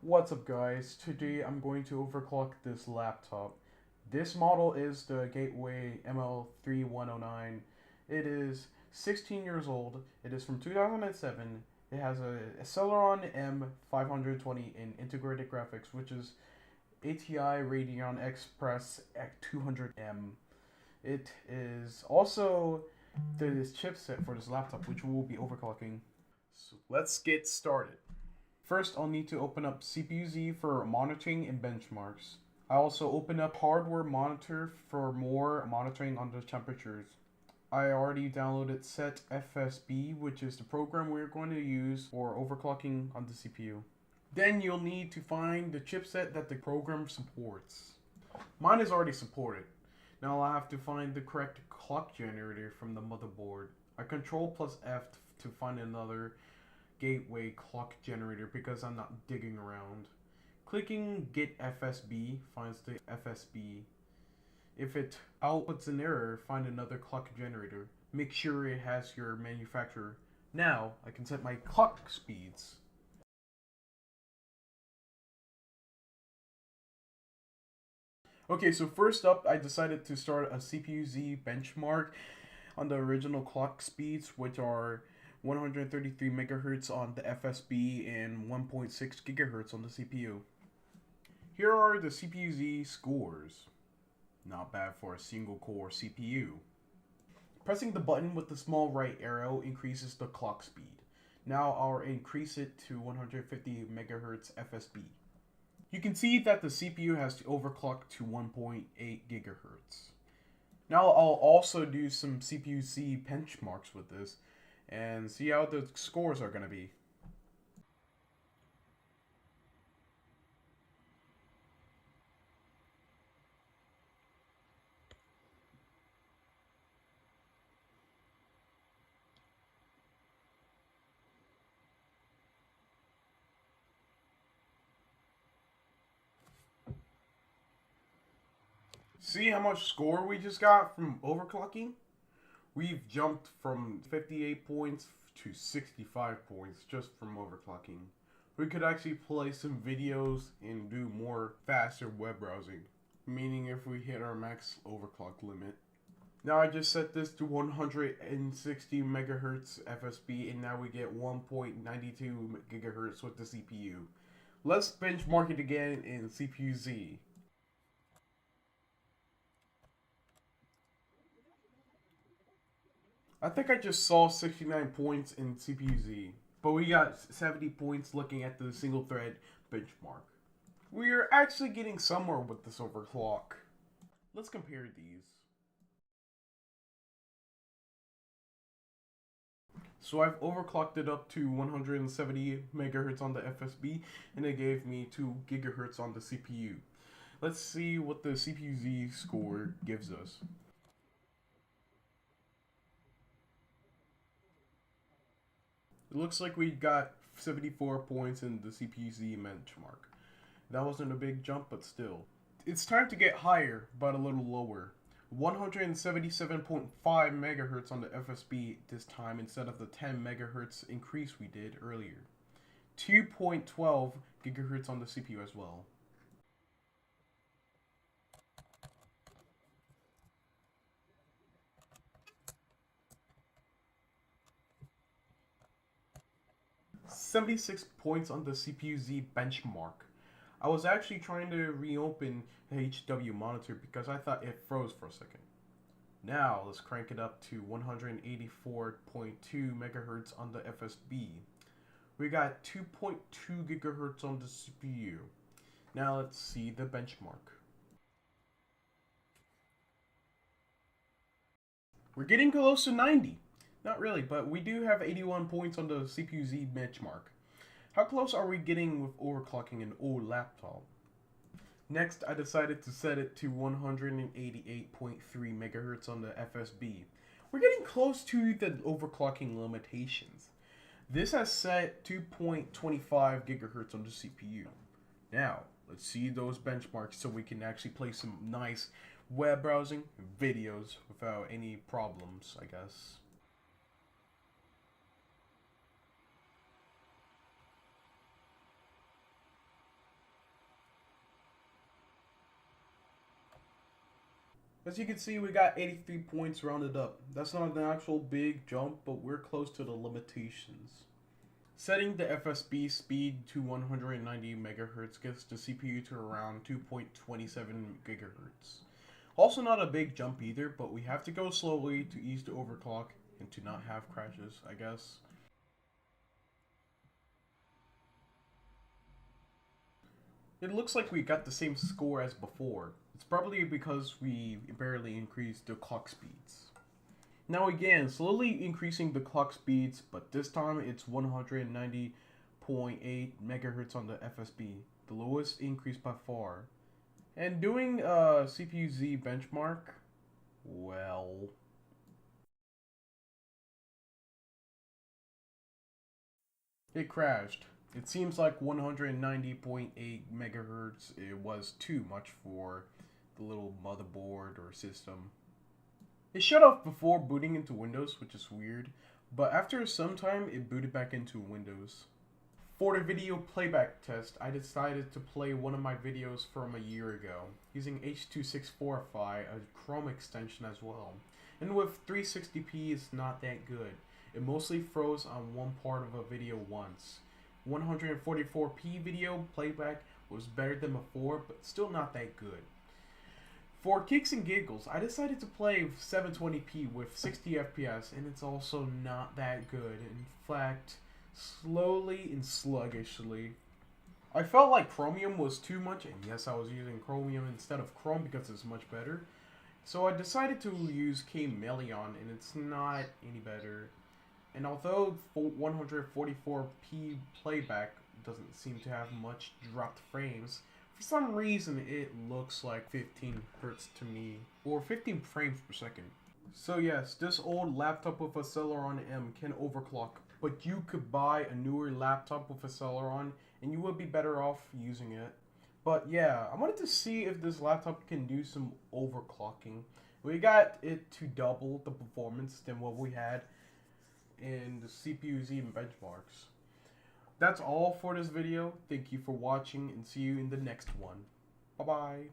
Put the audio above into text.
What's up guys, today I'm going to overclock this laptop. This model is the Gateway ML3109. It is 16 years old, it is from 2007, it has a Celeron M520 in integrated graphics, which is ATI Radeon Express 200M. It is also the chipset for this laptop, which we will be overclocking. So let's get started. First, I'll need to open up CPU-Z for monitoring and benchmarks. I also open up hardware monitor for more monitoring on the temperatures. I already downloaded SetFSB, which is the program we're going to use for overclocking on the CPU. Then you'll need to find the chipset that the program supports. Mine is already supported. Now I'll have to find the correct clock generator from the motherboard. I Control plus F to find another gateway clock generator because I'm not digging around. Clicking Get FSB finds the FSB. If it outputs an error, find another clock generator. Make sure it has your manufacturer. Now I can set my clock speeds. Okay, so first up, I decided to start a CPU-Z benchmark on the original clock speeds, which are 133 megahertz on the FSB and 1.6 gigahertz on the CPU. Here are the CPU-Z scores. Not bad for a single core CPU. Pressing the button with the small right arrow increases the clock speed. Now I'll increase it to 150 megahertz FSB. You can see that the CPU has to overclock to 1.8 gigahertz. Now I'll also do some CPU-Z benchmarks with this and see how the scores are going to be. See how much score we just got from overclocking? We've jumped from 58 points to 65 points just from overclocking. We could actually play some videos and do more faster web browsing, meaning if we hit our max overclock limit. Now I just set this to 160 megahertz FSB and now we get 1.92 gigahertz with the CPU. Let's benchmark it again in CPU-Z. I think I just saw 69 points in CPU-Z, but we got 70 points looking at the single thread benchmark. We are actually getting somewhere with this overclock. Let's compare these. So I've overclocked it up to 170 megahertz on the FSB, and it gave me 2 gigahertz on the CPU. Let's see what the CPU-Z score gives us. It looks like we got 74 points in the CPU-Z benchmark. That wasn't a big jump, but still. It's time to get higher, but a little lower. 177.5 megahertz on the FSB this time instead of the 10 megahertz increase we did earlier. 2.12 gigahertz on the CPU as well. .76 points on the CPU-Z benchmark. I was actually trying to reopen the HW monitor because I thought it froze for a second. Now let's crank it up to 184.2 megahertz on the FSB. We got 2.2 gigahertz on the CPU. Now let's see the benchmark. We're getting close to 90. Not really, but we do have 81 points on the CPU-Z benchmark. How close are we getting with overclocking an old laptop? Next, I decided to set it to 188.3 megahertz on the FSB. We're getting close to the overclocking limitations. This has set 2.25 gigahertz on the CPU. Now, let's see those benchmarks so we can actually play some nice web browsing videos without any problems, I guess. As you can see, we got 83 points rounded up. That's not an actual big jump, but we're close to the limitations. Setting the FSB speed to 190 MHz gets the CPU to around 2.27 GHz. Also not a big jump either, but we have to go slowly to ease the overclock and to not have crashes, I guess. It looks like we got the same score as before. It's probably because we barely increased the clock speeds. Now again, slowly increasing the clock speeds, but this time it's 190.8 MHz on the FSB, the lowest increase by far. And doing a CPU-Z benchmark, well... it crashed. It seems like 190.8 megahertz it was too much for the little motherboard or system. It shut off before booting into Windows, which is weird, but after some time it booted back into Windows. For the video playback test, I decided to play one of my videos from a year ago, using H.264, a Chrome extension as well. And with 360p it's not that good. It mostly froze on one part of a video once. 144p video playback was better than before, but still not that good. For kicks and giggles, I decided to play 720p with 60 FPS, and it's also not that good. In fact, slowly and sluggishly. I felt like Chromium was too much, and yes, I was using Chromium instead of Chrome because it's much better. So I decided to use Chameleon, and it's not any better. And although 144p playback doesn't seem to have much dropped frames, for some reason it looks like 15 Hz to me, or 15 frames per second. So yes, this old laptop with a Celeron M can overclock, but you could buy a newer laptop with a Celeron and you would be better off using it. But yeah, I wanted to see if this laptop can do some overclocking. We got it to double the performance than what we had in the CPU-Z benchmarks. That's all for this video. Thank you for watching and see you in the next one. Bye bye.